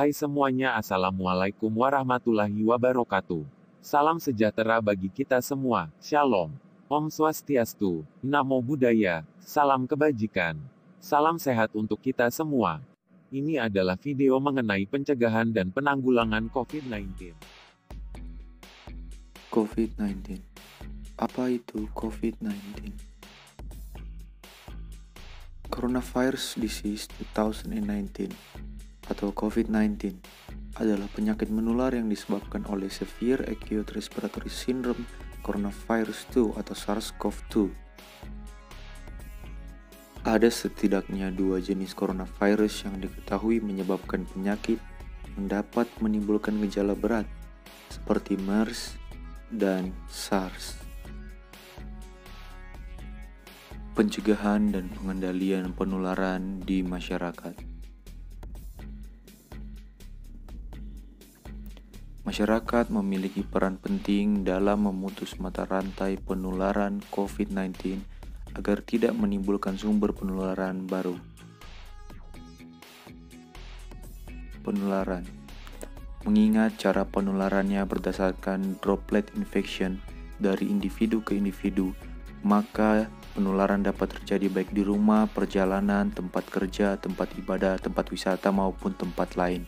Hai semuanya, Assalamualaikum warahmatullahi wabarakatuh. Salam sejahtera bagi kita semua, Shalom. Om Swastiastu, Namo Buddhaya, salam kebajikan. Salam sehat untuk kita semua. Ini adalah video mengenai pencegahan dan penanggulangan COVID-19. COVID-19. Apa itu COVID-19? Coronavirus Disease 2019 atau COVID-19 adalah penyakit menular yang disebabkan oleh Severe Acute Respiratory Syndrome Coronavirus 2 atau SARS-CoV-2. Ada setidaknya 2 jenis coronavirus yang diketahui menyebabkan penyakit yang dapat menimbulkan gejala berat, seperti MERS dan SARS. Pencegahan dan pengendalian penularan di masyarakat. Masyarakat memiliki peran penting dalam memutus mata rantai penularan COVID-19 agar tidak menimbulkan sumber penularan baru. Penularan. Mengingat cara penularannya berdasarkan droplet infection dari individu ke individu, maka penularan dapat terjadi baik di rumah, perjalanan, tempat kerja, tempat ibadah, tempat wisata maupun tempat lain.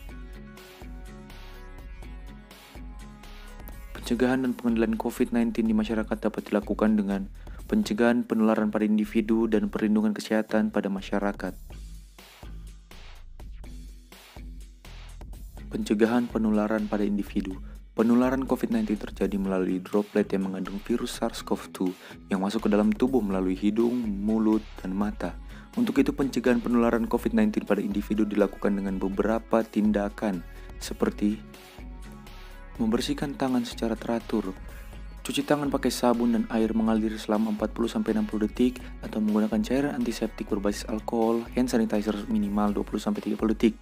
Pencegahan dan pengendalian COVID-19 di masyarakat dapat dilakukan dengan pencegahan penularan pada individu dan perlindungan kesehatan pada masyarakat. Pencegahan penularan pada individu. Penularan COVID-19 terjadi melalui droplet yang mengandung virus SARS-CoV-2 yang masuk ke dalam tubuh melalui hidung, mulut, dan mata. Untuk itu, pencegahan penularan COVID-19 pada individu dilakukan dengan beberapa tindakan seperti membersihkan tangan secara teratur, cuci tangan pakai sabun dan air mengalir selama 40-60 detik, atau menggunakan cairan antiseptik berbasis alkohol, hand sanitizer minimal 20-30 detik.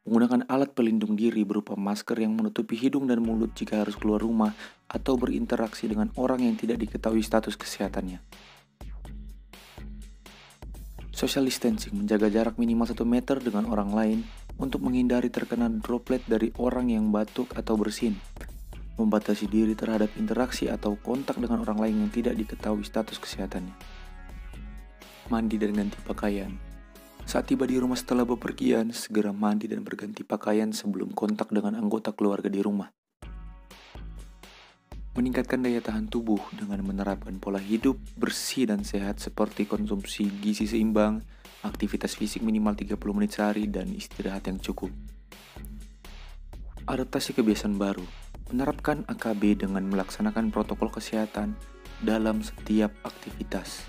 Menggunakan alat pelindung diri berupa masker yang menutupi hidung dan mulut jika harus keluar rumah atau berinteraksi dengan orang yang tidak diketahui status kesehatannya. Social distancing, menjaga jarak minimal 1 meter dengan orang lain untuk menghindari terkena droplet dari orang yang batuk atau bersin. Membatasi diri terhadap interaksi atau kontak dengan orang lain yang tidak diketahui status kesehatannya. Mandi dan ganti pakaian. Saat tiba di rumah setelah bepergian, segera mandi dan berganti pakaian sebelum kontak dengan anggota keluarga di rumah. Meningkatkan daya tahan tubuh dengan menerapkan pola hidup bersih dan sehat seperti konsumsi gizi seimbang, aktivitas fisik minimal 30 menit sehari, dan istirahat yang cukup. Adaptasi kebiasaan baru. Menerapkan AKB dengan melaksanakan protokol kesehatan dalam setiap aktivitas.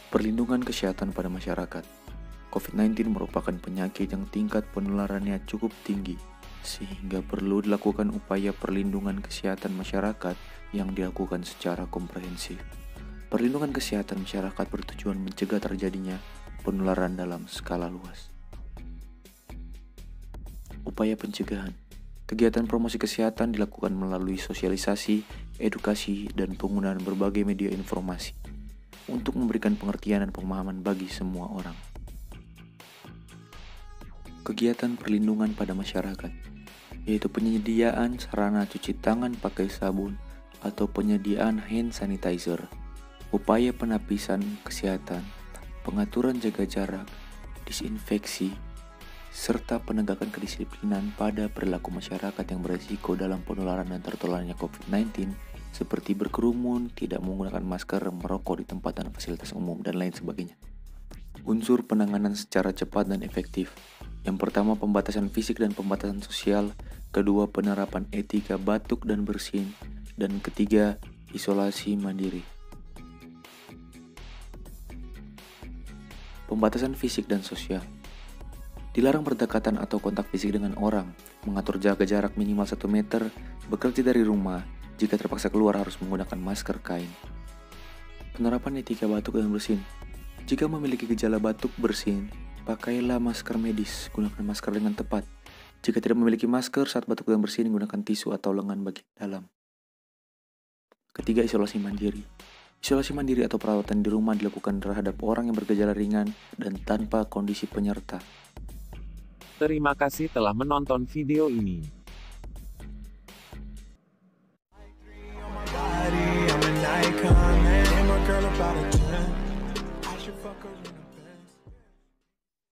Perlindungan kesehatan pada masyarakat. COVID-19 merupakan penyakit yang tingkat penularannya cukup tinggi, sehingga perlu dilakukan upaya perlindungan kesehatan masyarakat yang dilakukan secara komprehensif. Perlindungan kesehatan masyarakat bertujuan mencegah terjadinya penularan dalam skala luas. Upaya pencegahan. Kegiatan promosi kesehatan dilakukan melalui sosialisasi, edukasi, dan penggunaan berbagai media informasi untuk memberikan pengertian dan pemahaman bagi semua orang. Kegiatan perlindungan pada masyarakat, yaitu penyediaan sarana cuci tangan pakai sabun atau penyediaan hand sanitizer, upaya penapisan kesehatan, pengaturan jaga jarak, disinfeksi, serta penegakan kedisiplinan pada perilaku masyarakat yang berisiko dalam penularan dan tertularnya COVID-19 seperti berkerumun, tidak menggunakan masker, merokok di tempat dan fasilitas umum, dan lain sebagainya. Unsur penanganan secara cepat dan efektif. Yang pertama, pembatasan fisik dan pembatasan sosial. Kedua, penerapan etika batuk dan bersin. Dan ketiga, isolasi mandiri. Pembatasan fisik dan sosial. Dilarang berdekatan atau kontak fisik dengan orang, mengatur jaga jarak minimal 1 meter, bekerja dari rumah, jika terpaksa keluar harus menggunakan masker kain. Penerapan etika batuk dan bersin. Jika memiliki gejala batuk bersin, pakailah masker medis, gunakan masker dengan tepat. Jika tidak memiliki masker saat batuk dan bersin, gunakan tisu atau lengan bagian dalam. Ketiga, isolasi mandiri. Isolasi mandiri atau perawatan di rumah dilakukan terhadap orang yang bergejala ringan dan tanpa kondisi penyerta. Terima kasih telah menonton video ini. I'm an icon, man. And my girl about a 10. I should fuck her in a